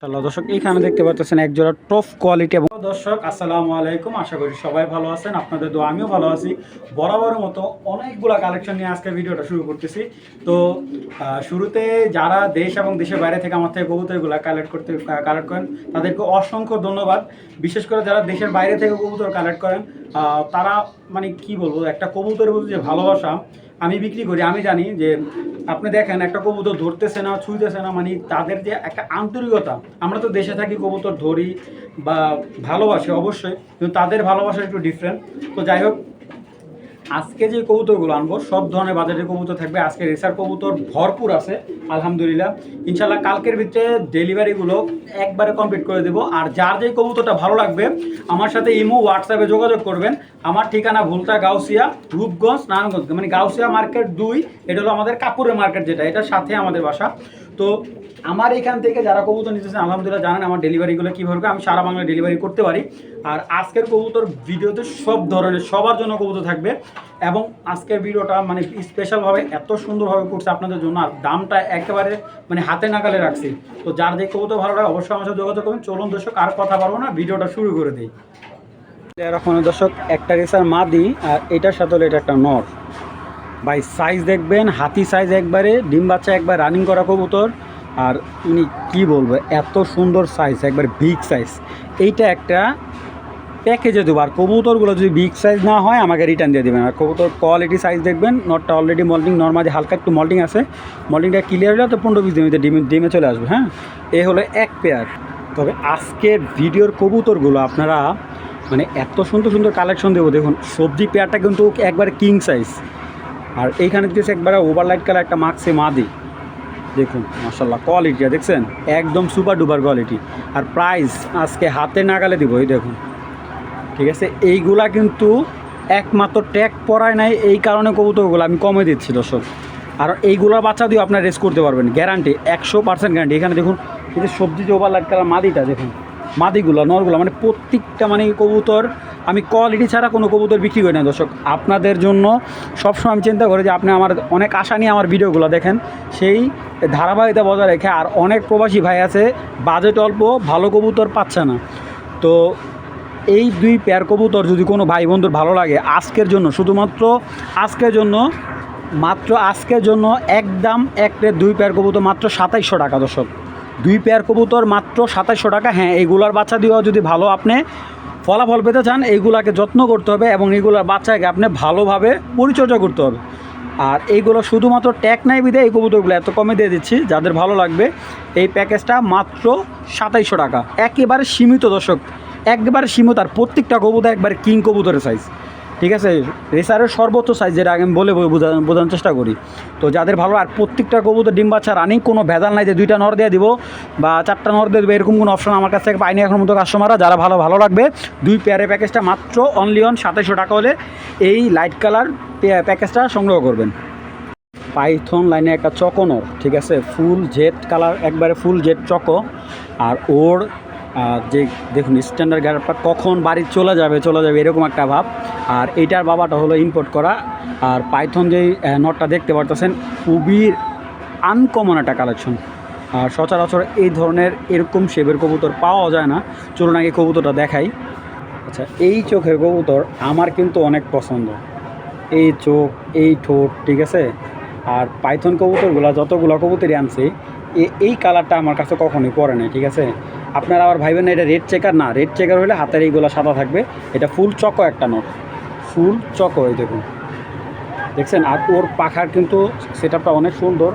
Hello দর্শক, এইখানে দেখতে পাচ্ছেন এক জোড়া টপ কোয়ালিটি। এবং দর্শক আসসালামু আলাইকুম, আশা করি সবাই ভালো আছেন। আপনাদের দোয়া আমিও ভালো আছি। বরাবরের মতো অনেকগুলা কালেকশন নিয়ে আজকে ভিডিওটা শুরু করতেছি। তো শুরুতে যারা দেশ এবং দেশের বাইরে থেকে আমার থেকে কবুতরগুলো কালেক্ট করেন তাদেরকে অসংখ্য ধন্যবাদ। বিশেষ করে যারা দেশের বাইরে থেকে কবুতর কালেক্ট করেন তারা মানে কি বলবো, একটা কবুতরের প্রতি যে ভালোবাসা আমি বিক্রি করি, আমি জানি যে আপনি দেখেন একটা কবুতর ধরতেছে না, ছুঁইতেছে না, মানে তাদের যে একটা আন্তরিকতা। আমরা তো দেশে থাকি, কবুতর ধরি বা ভালোবাসি অবশ্যই, কিন্তু তাদের ভালোবাসা একটু ডিফারেন্ট। তো যাই হোক, আজকে যে কবুতরগুলো আনবো সব ধরনের বাজারের কবুতর থাকবে। আজকে রেসার কবুতর ভরপুর আছে আলহামদুলিল্লাহ। ইনশাল্লাহ কালকের ভিতরে ডেলিভারিগুলো একবারে কমপ্লিট করে দেবো। আর যার যে কবুতরটা ভালো লাগবে আমার সাথে ইমো হোয়াটসঅ্যাপে যোগাযোগ করবেন। আমার ঠিকানা ভুলতা গাউসিয়া, রূপগঞ্জ, নারায়ণগঞ্জ, মানে গাউসিয়া মার্কেট 2। এটা হলো আমাদের কাপুরের মার্কেট, যেটা এটার সাথে আমাদের বাসা। তো আমার এখান থেকে যারা কবুতর নিতেছেন আলহামদুলিল্লাহ জানেন আমার ডেলিভারিগুলো কীভাবে, আমি সারা বাংলায় ডেলিভারি করতে পারি। আর আজকের কবুতর ভিডিওতে সব ধরনের সবার জন্য কবুতর থাকবে। এবং আজকের ভিডিওটা মানে স্পেশালভাবে এত সুন্দরভাবে করছে আপনাদের জন্য, আর দামটা একেবারে মানে হাতে নাগালে রাখছি। তো যার যে কবুতর ভালো লাগে অবশ্যই আমার সাথে যোগাযোগ করবেন। চলুন দর্শক, আর কথা পারবো না, ভিডিওটা শুরু করে দিই। এরকম দর্শক, একটা রেসার মাদি আর এটার সাথে হলো এটা একটা নর। ভাই সাইজ দেখবেন, হাতি সাইজ একবারে, ডিম বাচ্চা একবার রানিং করা কবুতর। আর উনি কি বলবো, এত সুন্দর সাইজ, একবার বিগ সাইজ। এইটা একটা প্যাকেজে দেবো। আর কবুতরগুলো যদি বিগ সাইজ না হয় আমাকে রিটার্ন দিয়ে দেবেন। আর কবুতর কোয়ালিটি সাইজ দেখবেন, নটটা অলরেডি মল্টিং, নর্মালি হালকা একটু মল্টিং আছে। মল্টিংটা ক্লিয়ার হলে তো 15-20 দিনের ডিমে চলে আসবে। হ্যাঁ, এ হলো এক পেয়ার। তবে আজকের ভিডিওর কবুতরগুলো আপনারা মানে এত সুন্দর সুন্দর কালেকশন দেবো। দেখুন সবজি পেয়ারটা কিন্তু একবার কিং সাইজ। আর এইখানে দিয়েছে একবারে ওভারলাইট কালার একটা মাক্সে মাদি। দেখুন মাশাল্লাহ কোয়ালিটিটা দেখছেন, একদম সুপার ডুপার কোয়ালিটি। আর প্রাইস আজকে হাতে নাগালে দিব। এই দেখুন, ঠিক আছে। এইগুলা কিন্তু একমাত্র ট্যাগ পরায় নাই, এই কারণে কবুতরগুলো আমি কমে দিচ্ছি দর্শক। আর এইগুলোর বাচ্চা দিয়ে আপনার রেস করতে পারবেন, গ্যারান্টি 100% গ্যারান্টি। এখানে দেখুন এই যে সবজি যে ওভারলাইট কালার মাদিটা, দেখুন মাদিগুলো নরগুলো, মানে প্রত্যেকটা মানে কবুতর আমি কোয়ালিটি ছাড়া কোনো কবুতর বিক্রি করি না দর্শক। আপনাদের জন্য সবসময় আমি চিন্তা করি যে আপনি আমার অনেক আশা নিয়ে আমার ভিডিওগুলো দেখেন, সেই ধারাবাহিকতা বজায় রেখে। আর অনেক প্রবাসী ভাই আছে বাজেট অল্প, ভালো কবুতর পাচ্ছে না। তো এই দুই পেয়ার কবুতর যদি কোনো ভাই বন্ধুর ভালো লাগে, আজকের জন্য শুধুমাত্র আজকের জন্য, মাত্র আজকের জন্য একদম একটা দুই পেয়ার কবুতর মাত্র 2700 টাকা দর্শক। দুই পেয়ার কবুতর মাত্র 2700 টাকা। হ্যাঁ, এইগুলার বাচ্চা দিয়েও যদি ভালো আপনি ফলাফল পেতে চান, এইগুলাকে যত্ন করতে হবে এবং এইগুলার বাচ্চাকে আপনি ভালোভাবে পরিচর্যা করতে হবে। আর এইগুলো শুধুমাত্র ট্যাগ নাই বিধে এই কবুতরগুলো এত কমে দিয়ে দিচ্ছি। যাদের ভালো লাগবে এই প্যাকেজটা মাত্র 2700 টাকা, একেবারে সীমিত দর্শক, একবারে সীমিত। আর প্রত্যেকটা কবুতর একবারে কিং কবুতরের সাইজ, ঠিক আছে। রেসারের সর্বোচ্চ সাইজ, যেটা আগে আমি বলে বোঝানোর চেষ্টা করি। তো যাদের ভালো, আর প্রত্যেকটা কবুতর ডিম বাচ্চা রানিং, কোনো ভেজাল নাই যে 2টা নর দিয়ে দিব বা 4টা নর দিয়ে দেবো, এরকম কোনো অপশন আমার কাছ থেকে পাইনি এখন মতো কাস্টমাররা। যারা ভালো লাগবে দুই পেয়ারের প্যাকেজটা মাত্র অনলি 2700 টাকা হলে এই লাইট কালার প্যাকেজটা সংগ্রহ করবেন। পাইথন লাইনে একটা চকোনর, ঠিক আছে, ফুল জেড কালার, একবারে ফুল জেড চকো। আর ওর যে দেখুন স্ট্যান্ডার্ড গ্যারাপটা কখন বাড়ি চলে যাবে এরকম একটা ভাব। আর এইটার বাবাটা হলো ইম্পোর্ট করা। আর পাইথন যেই নটটা দেখতে পারতেছেন খুবই আনকমন একটা কালেকশন। আর সচরাচর এই ধরনের এরকম শেপের কবুতর পাওয়া যায় না। চলুন আগে কবুতরটা দেখাই। আচ্ছা, এই চোখের কবুতর আমার কিন্তু অনেক পছন্দ, এই চোখ, এই ঠোঁট, ঠিক আছে। আর পাইথন কবুতরগুলো যতগুলো কবুতরই আনছি এই কালারটা আমার কাছে কখনোই পড়ে নাই, ঠিক আছে। আপনারা আবার ভাইবেন না এটা রেড চেকার, না, রেড চেকার হলে হাতের এইগুলো সাদা থাকবে। এটা ফুল চকো একটা নট, ফুল চকো, এই দেখুন দেখছেন। আর ওর পাখার কিন্তু সেটআপটা অনেক সুন্দর,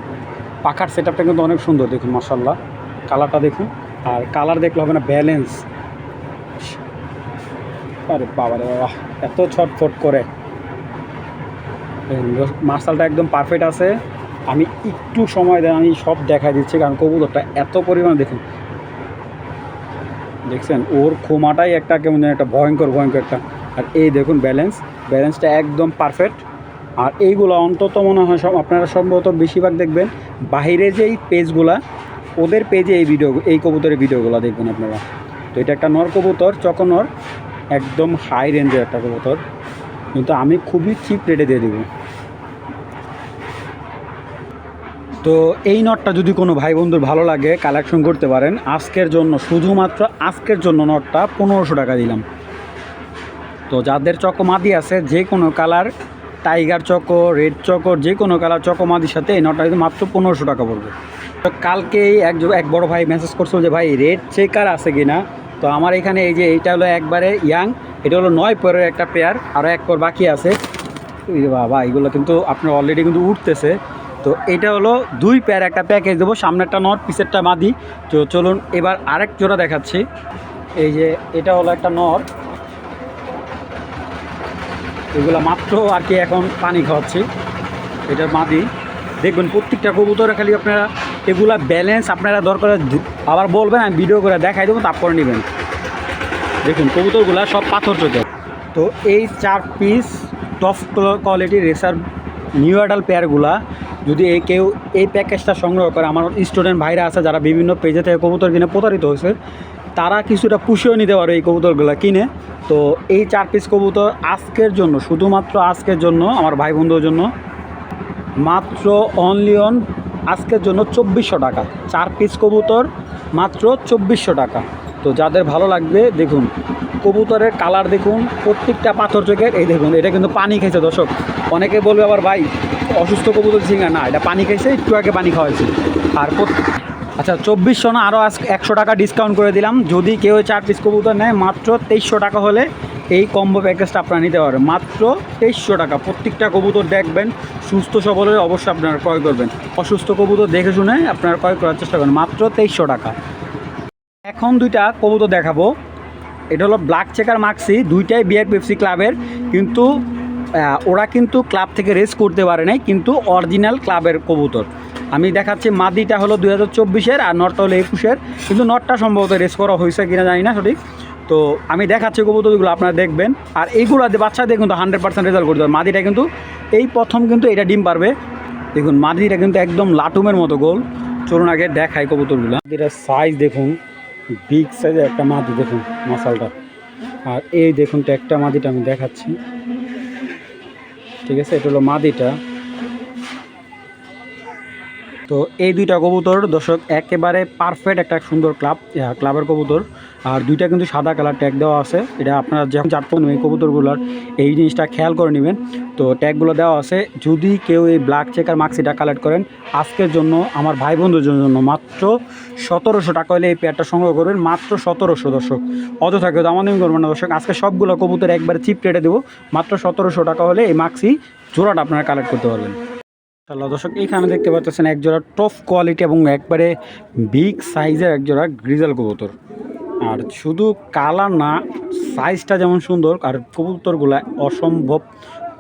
পাখার সেটআপটা কিন্তু অনেক সুন্দর, দেখুন মাশাল্লাহ। কালারটা দেখুন, আর কালার দেখলে হবে না, ব্যালেন্স। আরে বাবারে বাবা, এত ছটফট করে। মার্শালটা একদম পারফেক্ট আছে। আমি একটু সময় দেন, আমি সব দেখাই দিচ্ছি, কারণ কবুতরটা এত পরিমাণ দেখুন, দেখছেন ওর খোমাটাই একটা কেমন যেন একটা ভয়ঙ্কর একটা। আর এই দেখুন ব্যালেন্সটা একদম পারফেক্ট। আর এইগুলো অন্তত মনে হয় সব আপনারা সম্ভবত বেশিরভাগ দেখবেন বাইরে যেই পেজগুলা, ওদের পেজে এই কবুতরের ভিডিওগুলো দেখবেন আপনারা। তো এটা একটা নর কবুতর, চকনর, একদম হাই রেঞ্জের একটা কবুতর, কিন্তু আমি খুবই চিপ রেটে দিয়ে দেবো। তো এই নটটা যদি কোনো ভাই বন্ধুর ভালো লাগে কালেকশন করতে পারেন, আজকের জন্য শুধুমাত্র আজকের জন্য নটটা 1500 টাকা দিলাম। তো যাদের চকোমাদি আছে যে কোনো colour, tiger choco, red choco, যে কোনো কালার চকোমাদির সাথে এই নটটা কিন্তু মাত্র 1500 টাকা পড়বে। তো কালকেই এক বড় ভাই মেসেজ করছিল যে ভাই রেড চেকার আছে কি না। তো আমার এখানে এই যে এইটা হলো একবারে ইয়াং, এটা হলো 9 পরের একটা পেয়ার, আরও 1 পর বাকি আছে। বাবা এগুলো কিন্তু আপনার অলরেডি কিন্তু উঠতেছে। তো এটা হলো 2 পেয়ার একটা প্যাকেজ দেবো, সামনেরটা নট পিসেরটা মাদি। তো চলুন এবার আরেক জোড়া দেখাচ্ছি। এই যে এটা হলো একটা নট, এগুলো মাত্র আর কি এখন পানি খাওয়াচ্ছি, এটার মাদি। দেখবেন প্রত্যেকটা কবুতরে খালি আপনারা এগুলা ব্যালেন্স আপনারা দরকার আবার বলবেন, আমি ভিডিও করে দেখাই দেবো, তারপরে নেবেন। দেখুন কবুতরগুলা সব পাথর চোখের। তো এই 4 পিস টপ কোয়ালিটির রেসার নিউ অ্যাডাল পেয়ারগুলা যদি কেউ এই প্যাকেজটা সংগ্রহ করে, আমার স্টুডেন্ট ভাইরা আছে যারা বিভিন্ন পেজে থেকে কবুতর কিনে প্রতারিত হয়েছে, তারা কিছুটা পুষিয়ে নিতে পারে এই কবুতরগুলো কিনে। তো এই 4 পিস কবুতর আজকের জন্য, শুধুমাত্র আজকের জন্য আমার ভাই বন্ধুর জন্য মাত্র অনলি অন আজকের জন্য 2400 টাকা। 4 পিস কবুতর মাত্র 2400 টাকা। তো যাদের ভালো লাগবে দেখুন কবুতরের কালার দেখুন, প্রত্যেকটা পাথর চোখের। এই দেখুন এটা কিন্তু পানি খাইছে দর্শক, অনেকে বলবে আবার ভাই অসুস্থ কবুতর ঝিঙা, না এটা পানি খাইছে, একটু আগে পানি খাওয়াইছে। আর আচ্ছা 2400 না, আরও আজকে 100 টাকা ডিসকাউন্ট করে দিলাম। যদি কেউ 4 পিস কবুতর নেয় মাত্র 2300 টাকা হলে এই কম্বো প্যাকেজটা আপনারা নিতে পারবেন মাত্র 2300 টাকা। প্রত্যেকটা কবুতর দেখবেন সুস্থ সবল হলে অবশ্যই আপনারা ক্রয় করবেন, অসুস্থ কবুতর দেখে শুনে আপনারা ক্রয় করার চেষ্টা করবেন, মাত্র 2300 টাকা। এখন 2টা কবুতর দেখাবো। এটা হলো ব্ল্যাক চেকার মাক্সি, 2টাই বিআরপিএফসি ক্লাবের, কিন্তু ওরা কিন্তু ক্লাব থেকে রেস করতে পারে নাই, কিন্তু অরিজিনাল ক্লাবের কবুতর। আমি দেখাচ্ছি মাদিটা হলো 2024-এর আর নটটা হলো 21-এর, কিন্তু নটটা সম্ভবত রেস করা হয়েছে কিনা জানি না সঠিক। তো আমি দেখাচ্ছি কবুতরগুলো আপনারা দেখবেন, আর এইগুলো বাচ্চাদের কিন্তু 100% রেজাল্ট করতে হবে। মাদিটা কিন্তু এই প্রথম কিন্তু এটা ডিম পারবে। দেখুন মাদিটা কিন্তু একদম লাটুমের মতো গোল। চলুন আগে দেখাই কবুতরগুলো। মাদিটার সাইজ দেখুন, বিগ সাইজের একটা মাদি দেখুন মাসালটা। আর এই দেখুন একটা মাদিটা আমি দেখাচ্ছি, ঠিক আছে, এটা হলো মাদিটা। তো এই 2টা কবুতর দর্শক একেবারে পারফেক্ট একটা সুন্দর ক্লাবের কবুতর। আর 2টা কিন্তু সাদা কালার ট্যাগ দেওয়া আছে, এটা আপনারা যখন যাচ্ছেন এই কবুতরগুলোর এই জিনিসটা খেয়াল করে নেবেন। তো ট্যাগগুলো দেওয়া আছে। যদি কেউ এই ব্ল্যাক চেকার মাক্সিটা কালেক্ট করেন আজকের জন্য আমার ভাই বন্ধুর জন্য মাত্র 1700 টাকা হলে এই পেয়ারটা সংগ্রহ করবেন, মাত্র 1700 দর্শক। অযথা কেউ দামাদামি করবেন না দর্শক, আজকে সবগুলো কবুতর একবারে চিপ রেটে দেবো, মাত্র 1700 টাকা হলে এই মাক্সি জোড়াটা আপনারা কালেক্ট করতে পারবেন। দর্শক এইখানে দেখতে পাচ্ছেন এক জোড়া টপ কোয়ালিটি এবং একবারে বিগ সাইজের এক জোড়া গ্রিজাল কবুতর। আর শুধু কালার না, সাইজটা যেমন সুন্দর, আর কবুতরগুলো অসম্ভব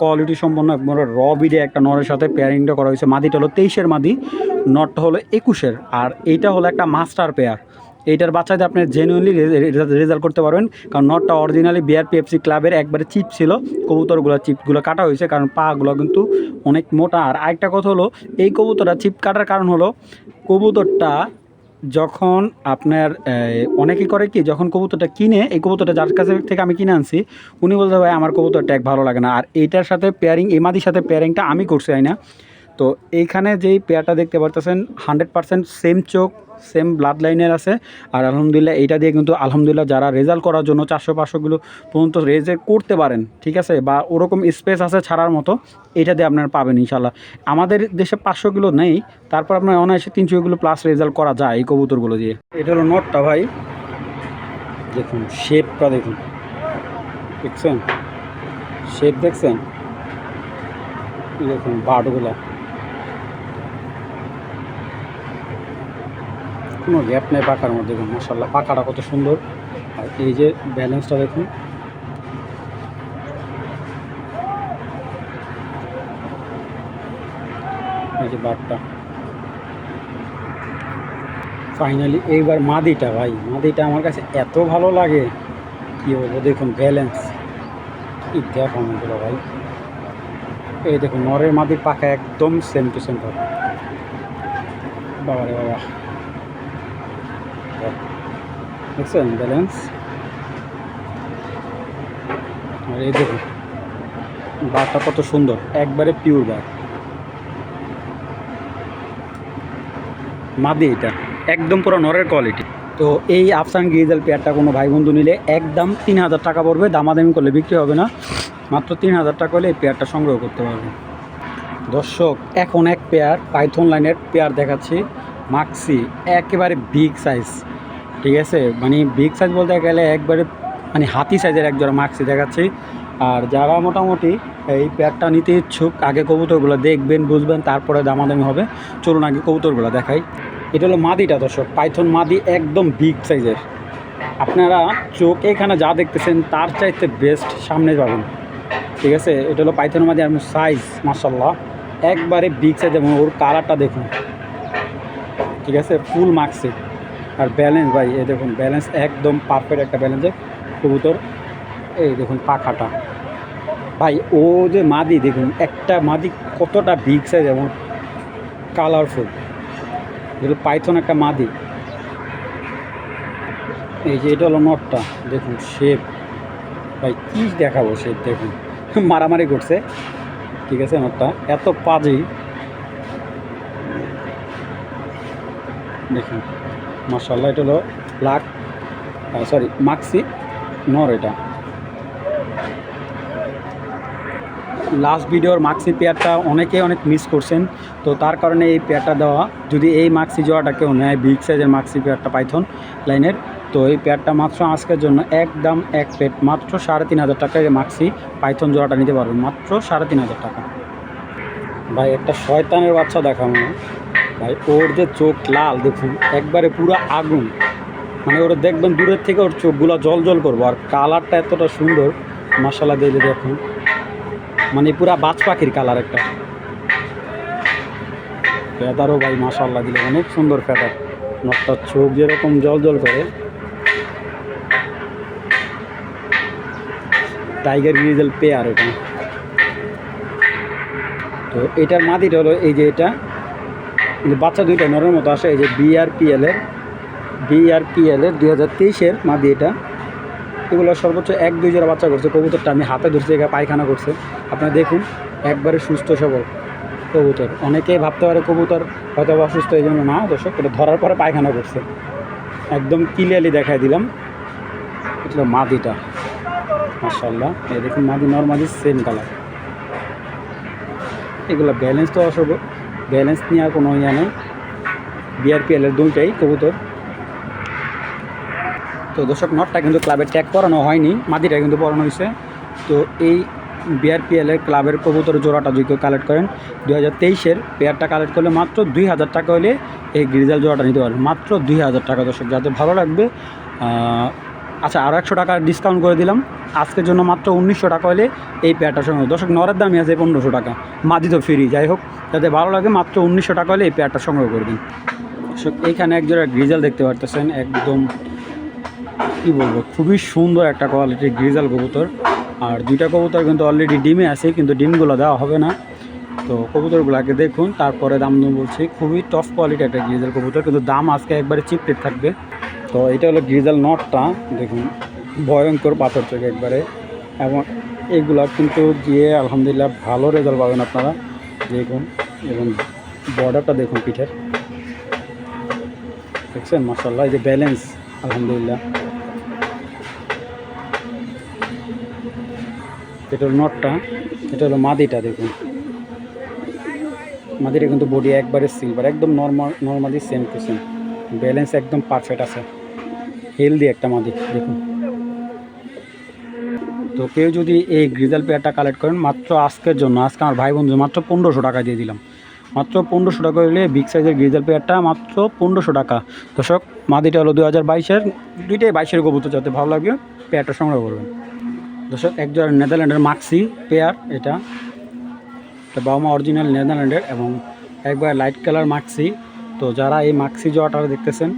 কোয়ালিটি সম্পন্ন। একবারে র বিডে একটা নরের সাথে পেয়ারিংটা করা হয়েছে। মাদিটা হলো 23-এর মাদি, নটটা হলো 21-এর, আর এইটা হলো একটা মাস্টার পেয়ার। এইটার বাচ্চাতে আপনি জেনুইনলি রেজাল্ট করতে পারবেন, কারণ নটটা অরিজিনালি বিআরপিএফসি ক্লাবের একবারে চিপ ছিল। কবুতরগুলো চিপগুলো কাটা হয়েছে কারণ পাগুলো কিন্তু অনেক মোটা। আর আরেকটা কথা হলো এই কবুতরটা চিপ কাটার কারণ হলো কবুতরটা যখন আপনার অনেকে করে কি, যখন কবুতরটা কিনে, এই কবুতরটা যার কাছে থেকে আমি কিনে আনছি উনি বলতে ভাই আমার কবুতর ট্যাগ ভালো লাগে না। আর এইটার সাথে পেয়ারিং, এমাদির সাথে পেয়ারিংটা আমি করছি না। তো এইখানে যেই পেয়ারটা দেখতে পারতেছেন 100% সেম চোখ, সেম ব্লাড লাইনের আছে। আর আলহামদুলিল্লাহ এইটা দিয়ে কিন্তু আলহামদুলিল্লাহ যারা রেজাল্ট করার জন্য 400-500 পর্যন্ত রেজে করতে পারেন, ঠিক আছে, বা ওরকম স্পেস আছে ছাড়ার মতো, এটা দিয়ে আপনারা পাবেন ইনশাল্লাহ। আমাদের দেশে 500 কিলো নেই, তারপর আপনার অনায়াসে 300 কিলো প্লাস রেজাল্ট করা যায় এই কবুতরগুলো দিয়ে। এটা হলো নটটা ভাই, দেখুন শেপটা দেখুন, দেখছেন শেপ, দেখছেন দেখুন বাটগুলা, কোনো গ্যাপ নেই পাখার মধ্যে। দেখুন মাশাআল্লাহ পাখাটা কত সুন্দর। আর এই যে ব্যালেন্সটা দেখুন, এই যে বাটটা। ফাইনালি এইবার মাদিটা ভাই, মাদিটা আমার কাছে এত ভালো লাগে কী বলবো। দেখুন ব্যালেন্স কি দেখুন এগুলো ভাই, এই দেখুন নরের মাদির পাখা একদম সেম টু সেম পাবে। বাবা রে বাবা, দেখছেন ব্যালেন্স। আর এই দেখুন বারটা কত সুন্দর, একবারে পিওর বার। মাদি এটা একদম পুরো নরের কোয়ালিটি। তো এই আফসান গ্রিজেল পেয়ারটা কোনো ভাই বন্ধু নিলে একদম 3000 টাকা পড়বে, দামাদামি করলে বিক্রি হবে না, মাত্র 3000 টাকা হলে এই পেয়ারটা সংগ্রহ করতে পারবেন। দর্শক এখন এক পেয়ার পাইথন লাইনের পেয়ার দেখাচ্ছি, মাক্সি একেবারে বিগ সাইজ, ঠিক আছে, মানে বিগ সাইজ বলতে গেলে একবারে মানে হাতি সাইজের এক জোড়া মাক্সি দেখাচ্ছি। আর যারা মোটামুটি এই পেয়ারটা নিতে ইচ্ছুক আগে কবুতরগুলো দেখবেন বুঝবেন তারপরে দামাদামি হবে। চলুন আগে কবুতরগুলো দেখাই। এটা হলো মাদিটা দর্শক, পাইথন মাদি একদম বিগ সাইজের। আপনারা চোখ এখানে যা দেখতেছেন তার চাইতে বেস্ট সামনে পাবেন, ঠিক আছে। এটা হলো পাইথন মাদি আর সাইজ মাশাআল্লাহ একবারে বিগ সাইজ এবং ওর কালারটা দেখুন, ঠিক আছে, ফুল মাক্সি। আর ব্যালেন্স ভাই এই দেখুন, ব্যালেন্স একদম পারফেক্ট একটা ব্যালেন্সের কবুতর। এই দেখুন পাখাটা ভাই, ও যে মাদি দেখুন, একটা মাদি কতটা বিগ সাইজ এবং কালারফুল। যেগুলো পাইথন একটা মাদি। এই যে এটা হলো নটটা, দেখুন শেপ ভাই কী দেখাবো, শেপ দেখুন মারামারি করছে, ঠিক আছে। নটটা এত পাজি দেখুন মাশাআল্লাহ। এটা হলো ব্ল্যাক সরি মাক্সি নর। এটা লাস্ট ভিডিওর মাক্সি পেয়ারটা অনেকে অনেক মিস করছেন, তো তার কারণে এই পেয়ারটা দেওয়া। যদি এই মাক্সি জোড়াটা কেউ নেয় বিগ সাইজের মাক্সি পেয়ারটা পাইথন লাইনের, তো এই পেয়ারটা মাত্র আজকের জন্য একদম এক প্লেট মাত্র 3500 টাকায় মাক্সি পাইথন জোড়াটা নিতে পারবেন, মাত্র 3500 টাকা। ভাই একটা শয়তানের বাচ্চা দেখাবো না ভাই, ওর যে চোখ লাল দেখুন একবারে পুরো আগুন, মানে ওরা দেখবেন দূরের থেকে ওর চোখগুলো জল জল করবো। আর কালারটা এতটা সুন্দর মাশাআল্লাহ, দিলে দেখুন মানে পুরা বাজ পাখির কালার একটা। ফেদারও ভাই মাশাআল্লাহ দিলে অনেক সুন্দর ফেদার, নটটার চোখ যেরকম জল জল করে। টাইগার গ্রিজেল পেয়ার এটা। তো এটার মাদিটা হলো এই যে এটা বাচ্চা দুইটা নরের মতো আসে, এই যে বিআরপিএল এর 2023-এর মাদি এটা। এগুলো সর্বোচ্চ 1-2 জোড়া বাচ্চা করছে। কবুতরটা আমি হাতে ধরছি, এখানে পায়খানা করছে, আপনারা দেখুন একবারে সুস্থ সবল কবুতর। অনেকেই ভাবতে পারে কবুতর হয়তো অসুস্থ, এই জন্য না দর্শক, এটা ধরার পরে পায়খানা করছে, একদম ক্লিয়ারলি দেখাই দিলাম। এটা মাদিটা মাশাআল্লাহ, এই দেখুন মাদি নর মাদি সেম কালার। এগুলো ব্যালেন্স তো অসব, ব্যালেন্স নিয়ে আর কোনো ইয়ে নেই। বিআরপিএলের দুইটাই কবুতর। তো দর্শক নটটা কিন্তু ক্লাবের ট্যাগ করানো হয়নি, মাদিটা কিন্তু পরানো হয়েছে। তো এই বিআরপিএলের ক্লাবের কবুতর জোড়াটা যদি কেউ কালেক্ট করেন 2023-এর পেয়ারটা কালেক্ট করলে মাত্র 2000 টাকা হলে এই গ্রিজাল জোড়াটা নিতে পারবেন, মাত্র 2000 টাকা। দর্শক যাদের ভালো লাগবে, আচ্ছা আরও 100 টাকা ডিসকাউন্ট করে দিলাম আজকের জন্য, মাত্র 1900 টাকা হলে এই পেয়ারটার সঙ্গে। দর্শক নরের দামই আছে 1500 টাকা, মাদি তো ফ্রি। যাই হোক, যাদের ভালো লাগে মাত্র 1900 টাকা হলে এই পেয়ারটা সংগ্রহ করবেন। দর্শক এইখানে এক জোড়া গ্রিজাল দেখতে পারতেছেন, একদম কী বলবো খুবই সুন্দর একটা কোয়ালিটির গ্রিজাল কবুতর। আর দুইটা কবুতর কিন্তু অলরেডি ডিমে আছে, কিন্তু ডিমগুলো দেওয়া হবে না। তো কবুতরগুলোকে দেখুন তারপরে দাম বলছি। খুবই টপ কোয়ালিটি একটা গ্রিজাল কবুতর, কিন্তু দাম আজকে একবারে চিপ রেট থাকবে। তো এটা হলো গ্রিজাল নটটা, দেখুন ভয়ঙ্কর পাথর চোখ একবারে। এবং এইগুলা কিন্তু গিয়ে আলহামদুলিল্লাহ ভালো রেজাল্ট পাবেন আপনারা, দেখুন। এবং বর্ডারটা দেখুন পিঠের, দেখছেন মাশাআল্লাহ। এই যে ব্যালেন্স আলহামদুলিল্লাহ। এটা হলো নটটা, এটা হলো মাদিটা, দেখুন মাদিটা কিন্তু বডি একবারে সিলভার, একদম normally same to same, balance একদম পারফেক্ট আছে, হেলদি একটা মাদি দেখুন। তো কেউ যদি এই গ্রিজাল পেয়ারটা কালেক্ট করেন মাত্র আজকের জন্য, আজকে আমার ভাই বন্ধু মাত্র 1500 টাকা দিয়ে দিলাম, মাত্র 1500 টাকা হলে বিগ সাইজের গ্রিজাল পেয়ারটা মাত্র 1500 টাকা। দর্শক মাদিটা হলো 2022-এর, দুইটাই 22-এর কবুতর, যাতে ভালো লাগে পেয়ারটা সংগ্রহ করবেন। দর্শক একজন নেদারল্যান্ডের মাক্সি পেয়ার, এটা বাবা অরিজিনাল নেদারল্যান্ডের এবং একবার লাইট কালার মাক্সি। তো যারা এই মাক্সি জোয়াটা দেখতেছেন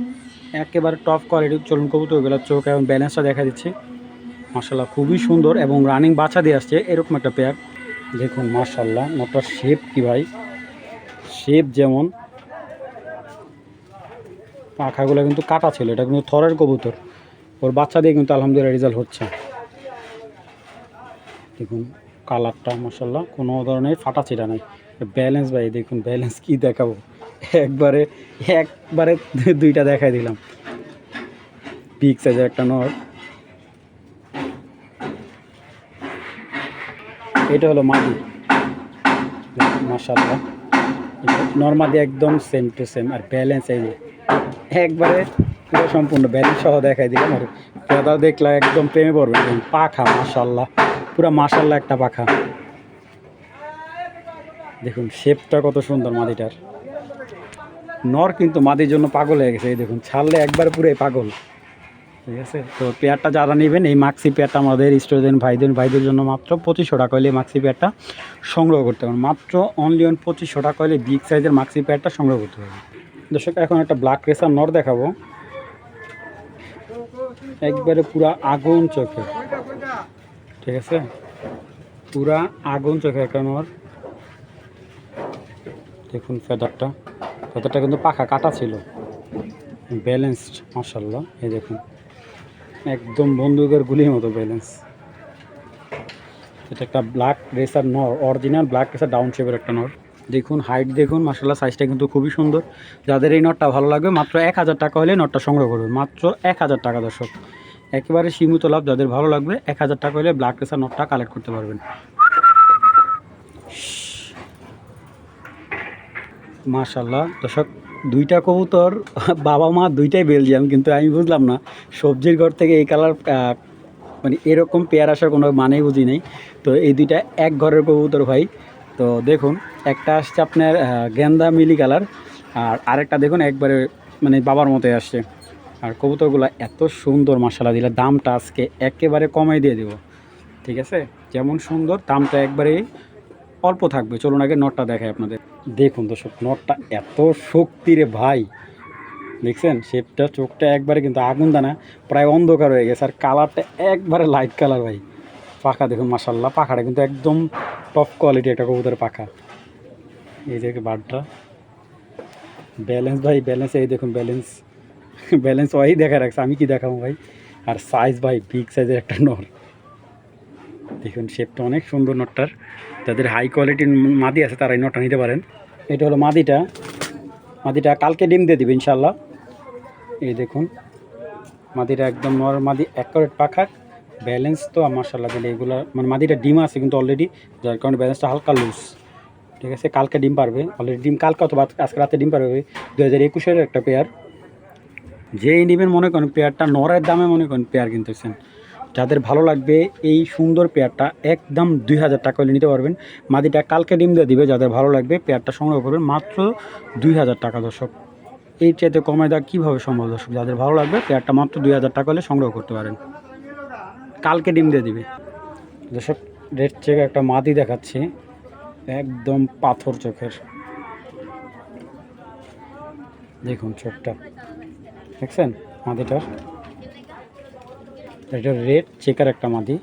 একেবারে টপ কোয়ালিটি, চলুন কবুতরগুলো চোখ এবং ব্যালেন্সটা দেখা দিচ্ছি মাশাআল্লাহ, খুবই সুন্দর এবং রানিং বাচ্চা দিয়ে আসছে এরকম একটা পেয়ার। দেখুন মাশাআল্লাহ নটার শেপ কি ভাই, শেপ যেমন, পাখাগুলো কিন্তু কাটা ছিল, এটা কিন্তু থরের কবুতর, ওর বাচ্চা দিয়ে কিন্তু আলহামদুলিল্লাহ রেজাল্ট হচ্ছে। দেখুন কালারটা মাশাআল্লাহ কোনো ধরনের ফাটা ছিটা নাই। ব্যালেন্স ভাই দেখুন, ব্যালেন্স কি দেখাবো, একবারে একবারে দুইটা দেখাই দিলাম। বিগ সাইজের একটা নর, এটা হলো মাদি। মাশাআল্লাহ, নর্মাদি একদম সেম টু সেম। আর ব্যালেন্স এই যে একবারে পুরো সম্পূর্ণ ব্যালেন্স সহ দেখাই দিলাম। আর দাদা দেখলে একদম প্রেমে পড়বে। পাখা মাশাআল্লাহ, পুরো মাশাআল্লাহ একটা পাখা। দেখুন শেপটা কত সুন্দর মাদিটার। নর কিন্তু মাদির জন্য পাগল হয়ে গেছে। এই দেখুন ছাড়লে একবার পুরোই পাগল। ঠিক আছে, তো পেয়ারটা যারা নেবেন, এই মাক্সি পেয়ারটা আমাদের স্টুডেন্ট ভাইদের জন্য মাত্র 2500 টাকা হলে মাক্সি পেয়ারটা সংগ্রহ করতে পারেন। মাত্র অনলি 2500 টাকা হলে বিগ সাইজের মাক্সি পেয়ারটা সংগ্রহ করতে পারবেন। দর্শক এখন একটা ব্ল্যাক রেসার নর দেখাবো, একবারে পুরা আগুন চোখে। ঠিক আছে, পুরা আগুন চোখে একটা নর। দেখুন ফেদারটা কিন্তু পাখা কাটা ছিল, ব্যালেন্সড মাশাআল্লাহ। এই দেখুন একদম বন্দুকের গুলির মতো ব্যালেন্স। এটা একটা ব্ল্যাক রেসার নর, অরিজিনাল ব্ল্যাক রেসার ডাউন শেপের একটা নর। দেখুন হাইট দেখুন মাশাআল্লাহ, সাইজটা কিন্তু খুবই সুন্দর। যাদের এই নটটা ভালো লাগবে মাত্র 1000 টাকা হলে নটটা সংগ্রহ করবে। মাত্র 1000 টাকা দর্শক, একেবারে সীমিত লাভ। যাদের ভালো লাগবে 1000 টাকা হলে ব্ল্যাক রেসার নটটা কালেক্ট করতে পারবেন। মাশাআল্লাহ দর্শক, দুইটা কবুতর বাবা মা দুইটাই বেলজিয়াম, কিন্তু আমি বুঝলাম না সবজির ঘর থেকে এই কালার মানে এরকম পেয়ার আসার কোনো মানেই বুঝি নেই। তো এই দুইটা এক ঘরের কবুতর ভাই। তো দেখুন একটা আসছে আপনার গেন্দা মিলি কালার, আর আরেকটা দেখুন একবারে মানে বাবার মতোই আসছে। আর কবুতরগুলো এত সুন্দর মাশাআল্লাহ, দিলে দামটা আজকে একেবারে কমাই দিয়ে দেব। ঠিক আছে, যেমন সুন্দর দামটা একবারে অল্প থাকবে। চলুন আগে নটটা দেখাই আপনাদের। দেখুন দর্শক, নটটা এত শক্তি রে ভাই, দেখছেন শেপটা, চোখটা একবারে কিন্তু আগুন দানা, প্রায় অন্ধকার হয়ে গেছে। আর কালারটা একবারে লাইট কালার ভাই। পাখা দেখুন মাশাআল্লাহ, পাখাটা কিন্তু একদম টপ কোয়ালিটি একটা কবুতরের পাখা। এই যে বারটা ব্যালেন্স ভাই, ব্যালেন্স এই দেখুন ব্যালেন্স ওই দেখা রাখছে, আমি কি দেখাবো ভাই। আর সাইজ ভাই বিগ সাইজের একটা নর। দেখুন শেপটা অনেক সুন্দর নটটার। যাদের হাই কোয়ালিটির মাদি আছে তারা এই নটটা নিতে পারেন। এটা হলো মাদিটা কালকে ডিম দিয়ে দিবে ইনশাল্লাহ। এই দেখুন মাদিটা একদম নর মাদি, অ্যাকুরেট পাখা, ব্যালেন্স তো মাশাআল্লাহ দিলে এগুলো মানে মাদিটা ডিম আছে কিন্তু অলরেডি, যার কারণে ব্যালেন্সটা হালকা লুজ। ঠিক আছে, কালকে ডিম পারবে অলরেডি, ডিম কালকে অথবা আজকে রাতে ডিম পারবে। 2021-এর একটা পেয়ার, যেই নেবেন মনে করেন পেয়ারটা নরের দামে মনে করেন পেয়ার কিনতেছেন। যাদের ভালো লাগবে এই সুন্দর পেয়ারটা একদম 2000 টাকা হলে নিতে পারবেন। মাদিটা কালকে ডিম দিয়ে দিবে। যাদের ভালো লাগবে পেয়ারটা সংগ্রহ করবেন মাত্র 2000 টাকা দর্শক। এই চাইতে কমায় দেওয়া কীভাবে সম্ভব দর্শক? যাদের ভালো লাগবে পেয়ারটা মাত্র 2000 টাকা হলে সংগ্রহ করতে পারেন, কালকে ডিম দিয়ে দিবে দর্শক। রেড চেক একটা মাদি দেখাচ্ছি, একদম পাথর চোখের। দেখুন চোখটা দেখছেন মাদিটার, এটা রেড চেকার একটা মাদি।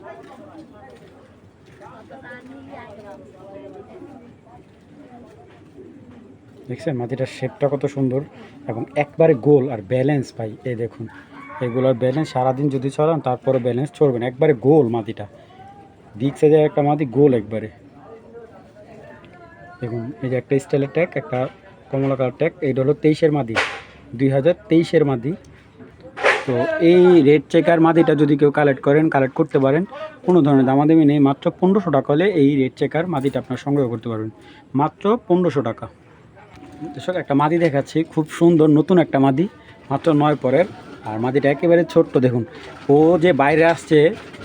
দেখছেন মাদিটার শেপটা কত সুন্দর এবং একবারে গোল। আর ব্যালেন্স ভাই এই দেখুন, এগুলোর ব্যালেন্স সারাদিন যদি চলান তারপরে ব্যালেন্স চলবেন, একবারে গোল মাদিটা। বিগ সাইজের একটা মাদি, গোল একবারে। দেখুন এই যে একটা স্টাইলের ট্যাগ, একটা কমলা কালার ট্যাগ। এইটা হলো 23-এর মাদি, 2023-এর মাদি। তো এই রেড চেকার মাদিটা যদি কেউ কালেক্ট করতে পারেন, কোনো ধরনের দামাদামি নেই। মাত্র 1500 টাকা হলে এই রেড চেকার মাদিটা আপনার সংগ্রহ করতে পারবেন, মাত্র 1500 টাকা। দর্শক একটা মাদি দেখাচ্ছি, খুব সুন্দর নতুন একটা মাদি, মাত্র 9 পরের। আর মাদিটা একেবারে ছোট্ট। দেখুন ও যে বাইরে আসছে,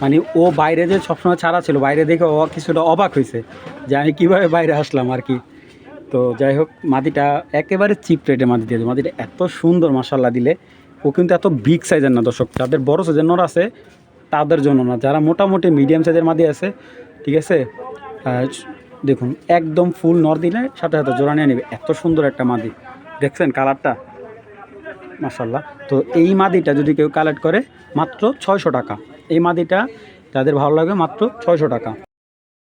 মানে ও বাইরে যে সবসময় ছাড়া ছিল, বাইরে দেখে ও কিছুটা অবাক হয়েছে যে আমি কীভাবে বাইরে আসলাম আর কি। তো যাই হোক মাদিটা একেবারে চিপ রেটে মাদি দিয়ে, মাদিটা এত সুন্দর মাশাআল্লাহ দিলে। ও কিন্তু এত বিগ সাইজের না দর্শক, যাদের বড় সাইজের নর আছে তাদের জন্য না, যারা মোটামুটি মিডিয়াম সাইজের মাদি আছে। ঠিক আছে, দেখুন একদম ফুল নর দিলে সাথে সাথে জোড়া নিয়ে নেবে। এত সুন্দর একটা মাদি, দেখছেন কালারটা মাশাআল্লাহ। তো এই মাদিটা যদি কেউ কালেক্ট করে মাত্র 600 টাকা। এই মাদিটা যাদের ভালো লাগে মাত্র 600 টাকা।